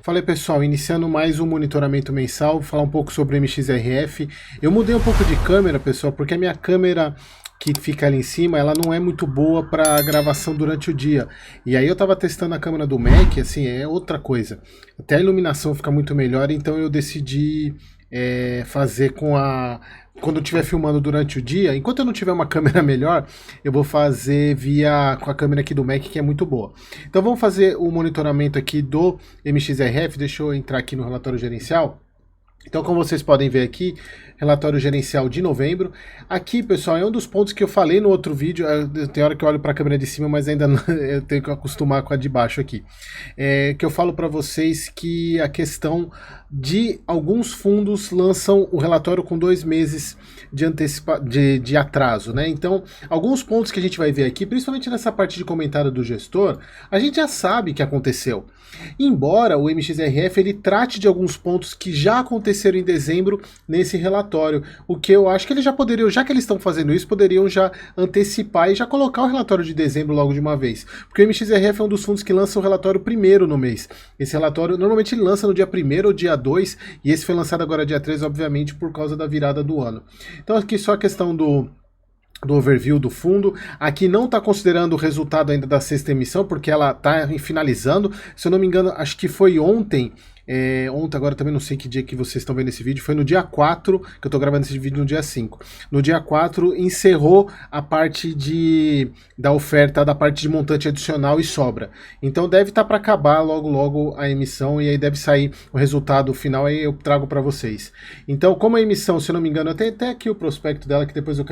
Fala aí, pessoal, iniciando mais um monitoramento mensal, vou falar um pouco sobre o MXRF. Eu mudei um pouco de câmera, pessoal, porque a minha câmera que fica ali em cima, ela não é muito boa para gravação durante o dia. E aí eu estava testando a câmera do Mac, assim, é outra coisa. Até a iluminação fica muito melhor, então eu decidi fazer com a... Quando eu estiver filmando durante o dia, enquanto eu não tiver uma câmera melhor, eu vou fazer com a câmera aqui do Mac, que é muito boa. Então vamos fazer o monitoramento aqui do MXRF, deixa eu entrar aqui no relatório gerencial. Então, como vocês podem ver aqui, relatório gerencial de novembro. Aqui, pessoal, é um dos pontos que eu falei no outro vídeo. Tem hora que eu olho para a câmera de cima, mas ainda não, eu tenho que acostumar com a de baixo aqui. Que eu falo para vocês que a questão de alguns fundos lançam o relatório com 2 meses de atraso, né? Então, alguns pontos que a gente vai ver aqui, principalmente nessa parte de comentário do gestor, a gente já sabe que aconteceu. Embora o MXRF ele trate de alguns pontos que já aconteceram em dezembro nesse relatório, o que eu acho que eles já poderiam, já que eles estão fazendo isso, poderiam já antecipar e já colocar o relatório de dezembro logo de uma vez. Porque o MXRF é um dos fundos que lança o relatório primeiro no mês. Esse relatório normalmente ele lança no dia 1º ou dia 2, e esse foi lançado agora dia 3, obviamente, por causa da virada do ano. Então aqui só a questão do overview do fundo. Aqui não está considerando o resultado ainda da sexta emissão, porque ela está finalizando. Se eu não me engano, acho que foi ontem. Ontem, agora também não sei que dia que vocês estão vendo esse vídeo, foi no dia 4, que eu estou gravando esse vídeo no dia 5. No dia 4 encerrou a parte da oferta, da parte de montante adicional e sobra. Então deve estar para acabar logo a emissão, e aí deve sair o resultado final, aí eu trago para vocês. Então, como a emissão, se eu não me engano, eu tenho até aqui o prospecto dela, que depois eu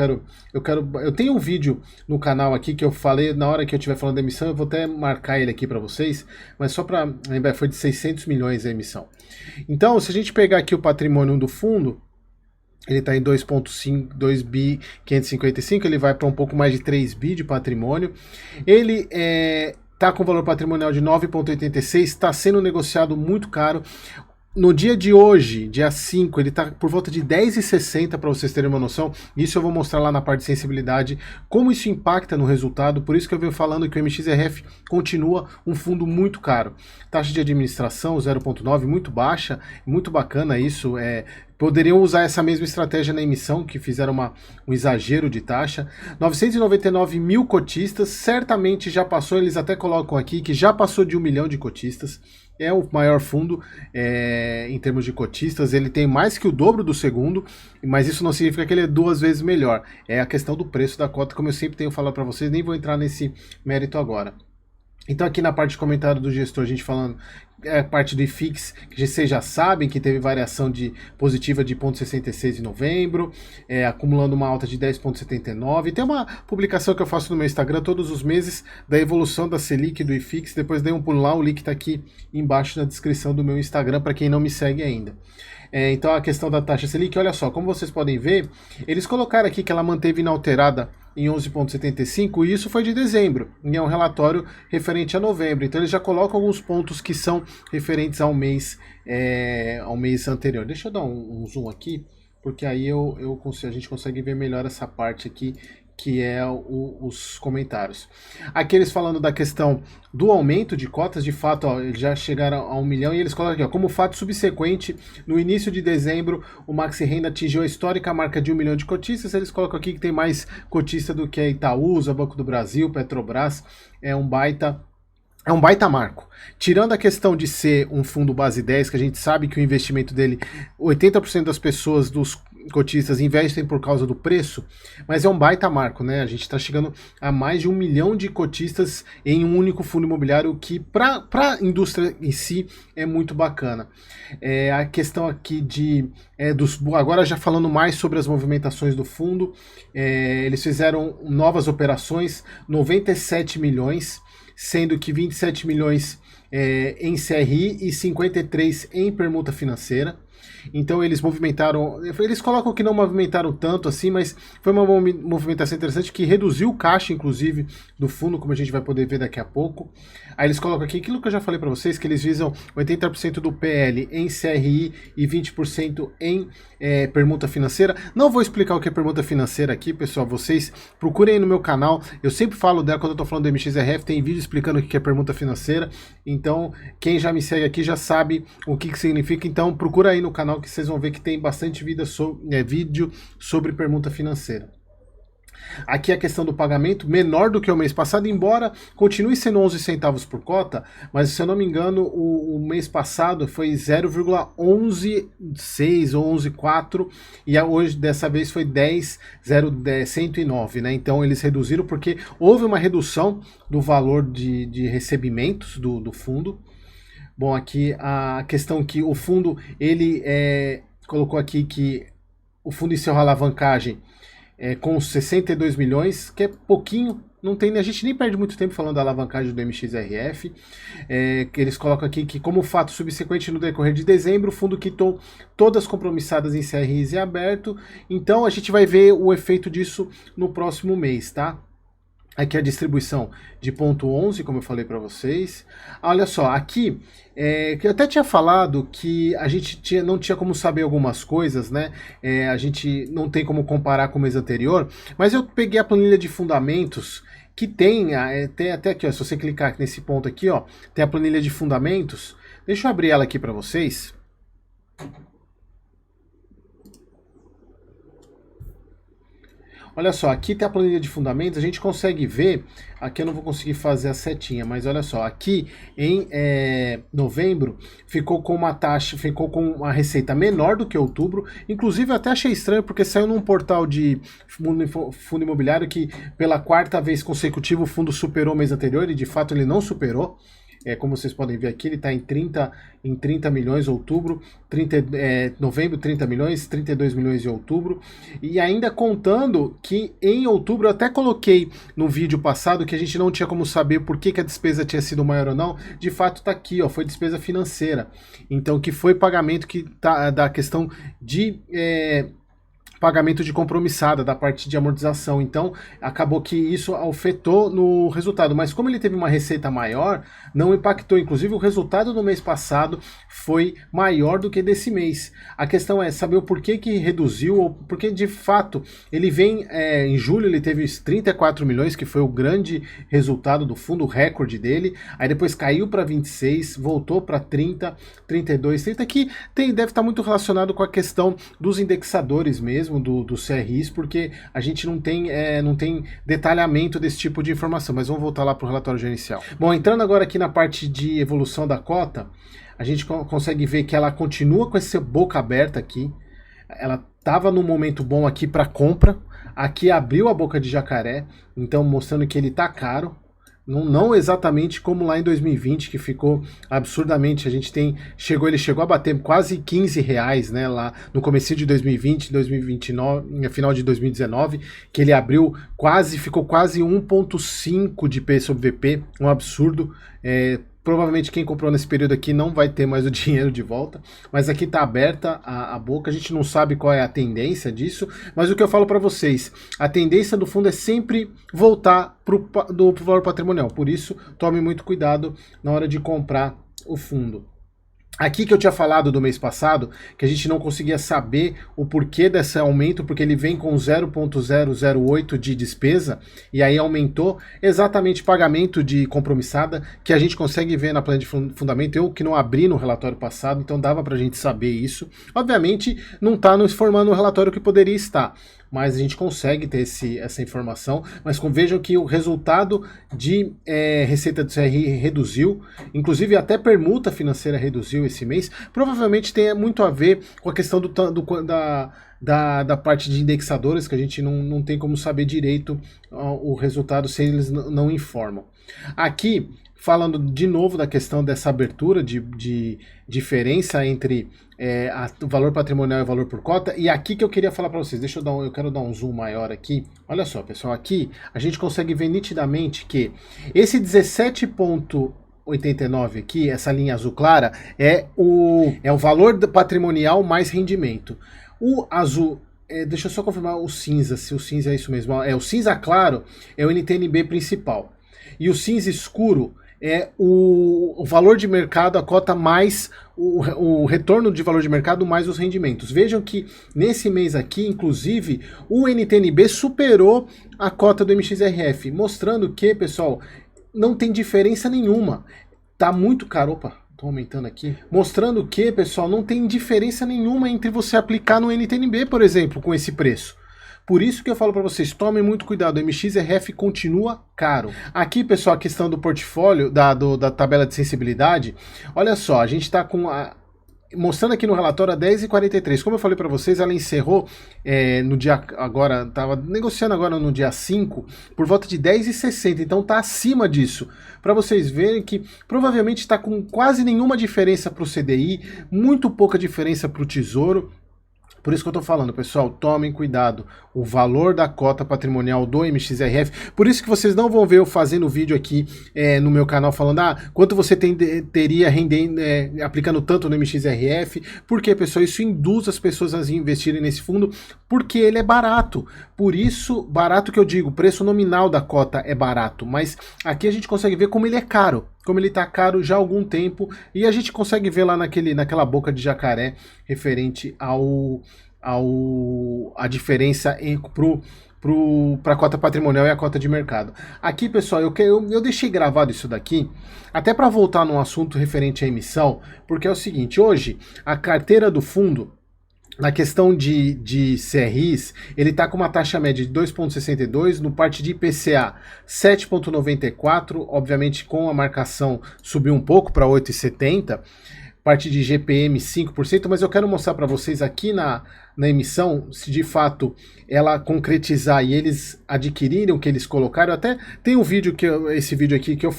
tenho um vídeo no canal aqui que eu falei, na hora que eu estiver falando da emissão, eu vou até marcar ele aqui para vocês, mas só para lembrar, foi de 600 milhões a emissão. Então, se a gente pegar aqui o patrimônio do fundo, ele está em 2,5 bi 555, ele vai para um pouco mais de 3 bi de patrimônio. Ele está com valor patrimonial de 9,86, está sendo negociado muito caro. No dia de hoje, dia 5, ele está por volta de 10,60 para vocês terem uma noção. Isso eu vou mostrar lá na parte de sensibilidade, como isso impacta no resultado. Por isso que eu venho falando que o MXRF continua um fundo muito caro. Taxa de administração 0,9, muito baixa, muito bacana isso. Poderiam usar essa mesma estratégia na emissão, que fizeram um exagero de taxa. 999 mil cotistas, certamente já passou, eles até colocam aqui que já passou de 1 milhão de cotistas. É o maior fundo em termos de cotistas, ele tem mais que o dobro do segundo, mas isso não significa que ele é 2 vezes melhor. É a questão do preço da cota, como eu sempre tenho falado para vocês, nem vou entrar nesse mérito agora. Então aqui na parte de comentário do gestor, a gente falando a parte do IFIX, que vocês já sabem que teve variação positiva de 0,66 em novembro, acumulando uma alta de 10,79. Tem uma publicação que eu faço no meu Instagram todos os meses da evolução da Selic e do IFIX, depois dei um pulo lá, o link está aqui embaixo na descrição do meu Instagram, para quem não me segue ainda. Então a questão da taxa Selic, olha só, como vocês podem ver, eles colocaram aqui que ela manteve inalterada em 11,75, e isso foi de dezembro, e é um relatório referente a novembro, então eles já colocam alguns pontos que são referentes ao mês anterior. Deixa eu dar um zoom aqui, porque aí a gente consegue ver melhor essa parte aqui, que é os comentários. Aqui eles falando da questão do aumento de cotas, de fato, ó, eles já chegaram a 1 milhão, e eles colocam aqui, ó, como fato subsequente, no início de dezembro, o Maxi Renda atingiu a histórica marca de 1 milhão de cotistas. Eles colocam aqui que tem mais cotista do que a Itaúsa, Banco do Brasil, Petrobras. É um baita marco. Tirando a questão de ser um fundo base 10, que a gente sabe que o investimento dele, 80% das pessoas, dos cotistas, investem por causa do preço, mas é um baita marco, né? A gente está chegando a mais de 1 milhão de cotistas em um único fundo imobiliário, que para a indústria em si é muito bacana. A questão aqui agora já falando mais sobre as movimentações do fundo, eles fizeram novas operações, 97 milhões, sendo que 27 milhões em CRI e 53 em permuta financeira. Então eles movimentaram, eles colocam que não movimentaram tanto assim, mas foi uma movimentação interessante que reduziu o caixa, inclusive, do fundo, como a gente vai poder ver daqui a pouco. Aí eles colocam aqui aquilo que eu já falei para vocês, que eles visam 80% do PL em CRI e 20% em permuta financeira. Não vou explicar o que é permuta financeira aqui, pessoal, vocês procurem aí no meu canal, eu sempre falo dela quando eu tô falando do MXRF, tem vídeo explicando o que é permuta financeira, então quem já me segue aqui já sabe o que significa, então procura aí no canal que vocês vão ver que tem bastante vídeo sobre permuta financeira. Aqui a questão do pagamento, menor do que o mês passado, embora continue sendo 11 centavos por cota, mas se eu não me engano, o mês passado foi 0,116 ou 11,4 e hoje dessa vez foi 109, né? Então eles reduziram porque houve uma redução do valor de recebimentos do fundo. Bom, aqui a questão que o fundo, ele colocou aqui que o fundo encerrou a alavancagem com 62 milhões, que é pouquinho, não tem, a gente nem perde muito tempo falando da alavancagem do MXRF. Eles colocam aqui que, como fato subsequente no decorrer de dezembro, o fundo quitou todas compromissadas em CRIs em aberto, então a gente vai ver o efeito disso no próximo mês, tá? Aqui a distribuição de ponto 11, como eu falei para vocês. Olha só, aqui, que eu até tinha falado que a gente não tinha como saber algumas coisas, né? A gente não tem como comparar com o mês anterior, mas eu peguei a planilha de fundamentos que tem até aqui, ó, se você clicar nesse ponto aqui, ó, tem a planilha de fundamentos. Deixa eu abrir ela aqui para vocês. Olha só, aqui tem a planilha de fundamentos, a gente consegue ver, aqui eu não vou conseguir fazer a setinha, mas olha só, aqui em novembro ficou com uma taxa, ficou com uma receita menor do que outubro, inclusive eu até achei estranho porque saiu num portal de fundo imobiliário que pela quarta vez consecutiva o fundo superou o mês anterior e de fato ele não superou. Como vocês podem ver aqui, ele está em 30 milhões em outubro, novembro 30 milhões, 32 milhões em outubro, e ainda contando que em outubro, eu até coloquei no vídeo passado que a gente não tinha como saber por que a despesa tinha sido maior ou não, de fato está aqui, ó, foi despesa financeira, então que foi pagamento que tá da questão de pagamento de compromissada da parte de amortização, então acabou que isso afetou no resultado, mas como ele teve uma receita maior, não impactou, inclusive o resultado do mês passado foi maior do que desse mês. A questão é saber o porquê que reduziu, ou porque de fato ele vem, em julho ele teve 34 milhões, que foi o grande resultado do fundo, o recorde dele, aí depois caiu para 26, voltou para 30, 32, 30, que deve estar muito relacionado com a questão dos indexadores mesmo, dos CRIs, porque a gente não tem detalhamento desse tipo de informação, mas vamos voltar lá para o relatório gerencial. Bom, entrando agora aqui na parte de evolução da cota, a gente consegue ver que ela continua com essa boca aberta aqui, ela estava num momento bom aqui para compra, aqui abriu a boca de jacaré, então mostrando que ele está caro, não exatamente como lá em 2020, que ficou absurdamente, ele chegou a bater quase 15 reais, né, lá no começo de 2020, 2029, no final de 2019, que ele ficou quase 1,5 de P sobre VP, um absurdo, provavelmente quem comprou nesse período aqui não vai ter mais o dinheiro de volta, mas aqui está aberta a boca, a gente não sabe qual é a tendência disso, mas o que eu falo para vocês, a tendência do fundo é sempre voltar do valor patrimonial, por isso tome muito cuidado na hora de comprar o fundo. Aqui que eu tinha falado do mês passado, que a gente não conseguia saber o porquê desse aumento, porque ele vem com 0,008 de despesa, e aí aumentou exatamente pagamento de compromissada, que a gente consegue ver na planilha de fundamento, eu que não abri no relatório passado, então dava pra gente saber isso. Obviamente não está nos informando no relatório que poderia estar, mas a gente consegue ter essa informação, mas vejam que o resultado de receita do CRI reduziu, inclusive até permuta financeira reduziu esse mês, provavelmente tem muito a ver com a questão da parte de indexadores, que a gente não tem como saber direito o resultado se eles não informam. Aqui, falando de novo da questão dessa abertura de diferença entre o valor patrimonial e o valor por cota, e aqui que eu queria falar para vocês, eu quero dar um zoom maior aqui, olha só pessoal, aqui a gente consegue ver nitidamente que esse 17,8 89 aqui, essa linha azul clara, é o valor patrimonial mais rendimento. O azul, deixa eu só confirmar o cinza, se o cinza é isso mesmo. O cinza claro é o NTNB principal. E o cinza escuro é o valor de mercado, a cota mais o retorno de valor de mercado mais os rendimentos. Vejam que nesse mês aqui, inclusive, o NTNB superou a cota do MXRF, mostrando que, pessoal, não tem diferença nenhuma. Tá muito caro. Opa, tô aumentando aqui. Mostrando que, pessoal, não tem diferença nenhuma entre você aplicar no NTNB, por exemplo, com esse preço. Por isso que eu falo para vocês, tomem muito cuidado, o MXRF continua caro. Aqui, pessoal, a questão do portfólio, da tabela de sensibilidade, olha só, a gente está com mostrando aqui no relatório a 10h43. Como eu falei para vocês, ela encerrou no dia agora, estava negociando agora no dia 5, por volta de 10h60, então está acima disso. Para vocês verem que provavelmente está com quase nenhuma diferença para o CDI, muito pouca diferença para o Tesouro. Por isso que eu tô falando, pessoal, tomem cuidado. O valor da cota patrimonial do MXRF, por isso que vocês não vão ver eu fazendo vídeo aqui no meu canal falando, quanto você teria rendendo, aplicando tanto no MXRF, porque, pessoal, isso induz as pessoas a investirem nesse fundo, porque ele é barato. Por isso, barato que eu digo, o preço nominal da cota é barato, mas aqui a gente consegue ver como ele é caro. Como ele está caro já há algum tempo, e a gente consegue ver lá naquela boca de jacaré referente a diferença para a cota patrimonial e a cota de mercado. Aqui, pessoal, eu deixei gravado isso daqui, até para voltar num assunto referente à emissão, porque é o seguinte, hoje a carteira do fundo, na questão de CRIs, ele está com uma taxa média de 2,62, no parte de IPCA 7,94, obviamente com a marcação subiu um pouco para 8,70, parte de GPM 5%, mas eu quero mostrar para vocês aqui na emissão, se de fato ela concretizar e eles adquirirem o que eles colocaram. Até tem um vídeo, esse vídeo aqui, que eu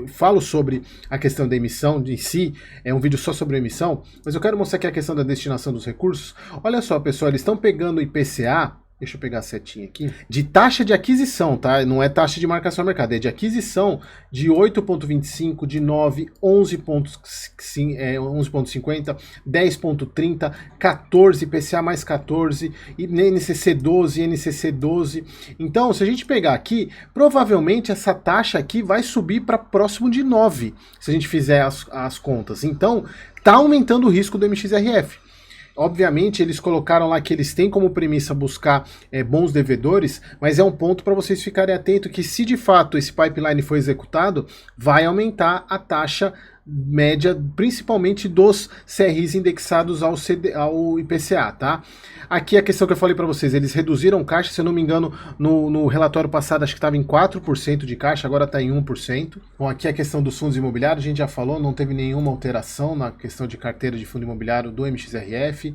falo sobre a questão da emissão em si, é um vídeo só sobre a emissão, mas eu quero mostrar aqui a questão da destinação dos recursos. Olha só, pessoal, eles estão pegando o IPCA, deixa eu pegar a setinha aqui, de taxa de aquisição, tá? Não é taxa de marcação ao mercado, é de aquisição de 8,25, de 9, 11,50, 10,30, 14, IPCA mais 14, NCC 12, NCC 12. Então, se a gente pegar aqui, provavelmente essa taxa aqui vai subir para próximo de 9, se a gente fizer as contas. Então, tá aumentando o risco do MXRF. Obviamente, eles colocaram lá que eles têm como premissa buscar bons devedores, mas é um ponto para vocês ficarem atentos que, se de fato esse pipeline for executado, vai aumentar a taxa média, principalmente dos CRIs indexados ao IPCA, tá? Aqui a questão que eu falei para vocês, eles reduziram caixa, se eu não me engano, no relatório passado acho que estava em 4% de caixa, agora está em 1%. Bom, aqui a questão dos fundos imobiliários, a gente já falou, não teve nenhuma alteração na questão de carteira de fundo imobiliário do MXRF.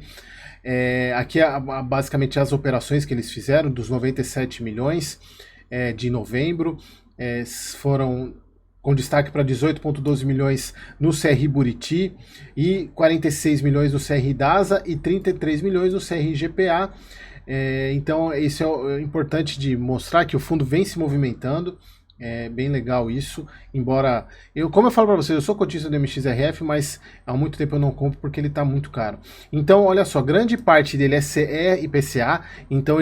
Aqui basicamente as operações que eles fizeram, dos 97 milhões de novembro, foram com destaque para 18,12 milhões no CRI Buriti e 46 milhões no CRI DASA e 33 milhões no CRI GPA. Então, isso é importante de mostrar que o fundo vem se movimentando. É bem legal isso, embora, como eu falo para vocês, eu sou cotista do MXRF, mas há muito tempo eu não compro porque ele está muito caro. Então, olha só, grande parte dele é IPCA, então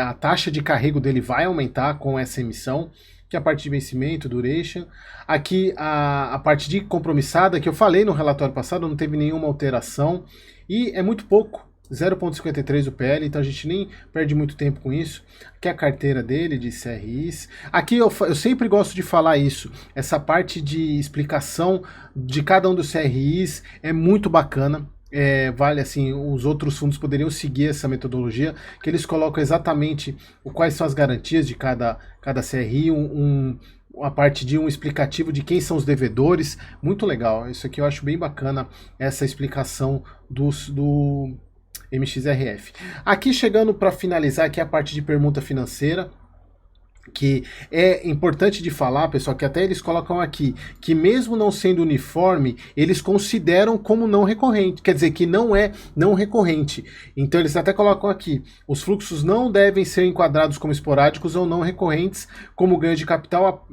a taxa de carrego dele vai aumentar com essa emissão, que é a parte de vencimento, duration. Aqui a parte de compromissada, que eu falei no relatório passado, não teve nenhuma alteração, e é muito pouco, 0,53 o PL, então a gente nem perde muito tempo com isso. Aqui é a carteira dele de CRIs. Aqui eu sempre gosto de falar isso, essa parte de explicação de cada um dos CRIs é muito bacana. Vale assim, os outros fundos poderiam seguir essa metodologia, que eles colocam exatamente quais são as garantias de cada CRI, a parte de um explicativo de quem são os devedores, muito legal. Isso aqui eu acho bem bacana, essa explicação do MXRF. Aqui chegando para finalizar aqui a parte de permuta financeira. que é importante de falar, pessoal, que até eles colocam aqui, que mesmo não sendo uniforme, eles consideram como não recorrente, quer dizer, que não é não recorrente. Então eles até colocam aqui, os fluxos não devem ser enquadrados como esporádicos ou não recorrentes como ganho de capital,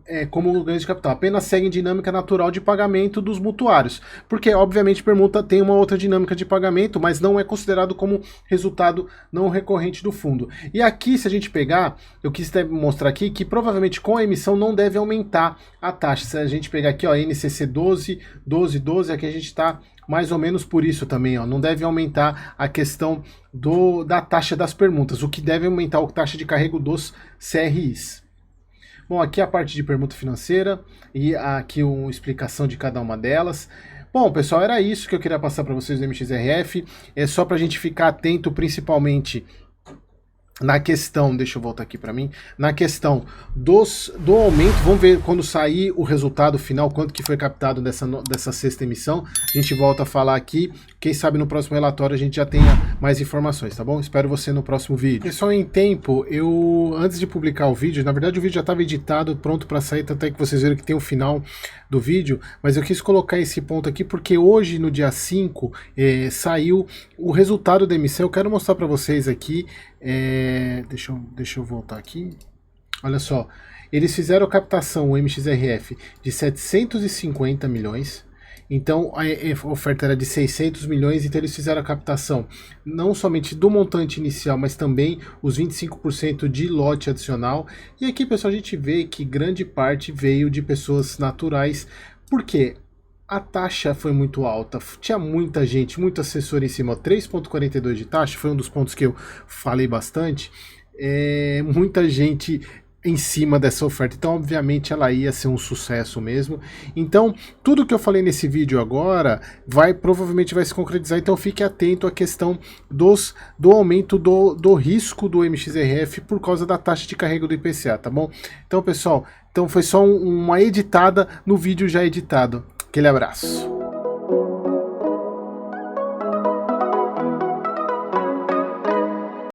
apenas seguem dinâmica natural de pagamento dos mutuários, porque obviamente permuta tem uma outra dinâmica de pagamento, mas não é considerado como resultado não recorrente do fundo. E aqui, se a gente pegar, eu quis até mostrar aqui que provavelmente com a emissão não deve aumentar a taxa. Se a gente pegar aqui, ó, NCC 12, 12, 12, aqui a gente está mais ou menos por isso também, ó, não deve aumentar a questão da taxa das permutas, o que deve aumentar a taxa de carrego dos CRIs. Bom, aqui a parte de permuta financeira e aqui uma explicação de cada uma delas. Bom, pessoal, era isso que eu queria passar para vocês do MXRF. É só para a gente ficar atento principalmente na questão, deixa eu voltar aqui para mim, na questão do aumento. Vamos ver quando sair o resultado final, quanto que foi captado dessa sexta emissão. A gente volta a falar aqui, quem sabe no próximo relatório a gente já tenha mais informações, tá bom? Espero você no próximo vídeo. Pessoal, em tempo, antes de publicar o vídeo, na verdade o vídeo já estava editado, pronto para sair, tanto é que vocês viram que tem o final do vídeo, mas eu quis colocar esse ponto aqui porque hoje, no dia 5, saiu o resultado da emissão. Eu quero mostrar para vocês aqui. Deixa eu voltar aqui. Olha só, eles fizeram a captação, o MXRF, de 750 milhões. Então a oferta era de 600 milhões, então eles fizeram a captação não somente do montante inicial, mas também os 25% de lote adicional. E aqui, pessoal, a gente vê que grande parte veio de pessoas naturais. Por quê? A taxa foi muito alta, tinha muita gente, muito assessor em cima, 3,42 de taxa, foi um dos pontos que eu falei bastante, muita gente em cima dessa oferta, então obviamente ela ia ser um sucesso mesmo. Então tudo que eu falei nesse vídeo agora provavelmente vai se concretizar, então fique atento à questão do aumento do risco do MXRF por causa da taxa de carrego do IPCA, tá bom? Então, pessoal, foi só uma editada no vídeo já editado. Aquele abraço.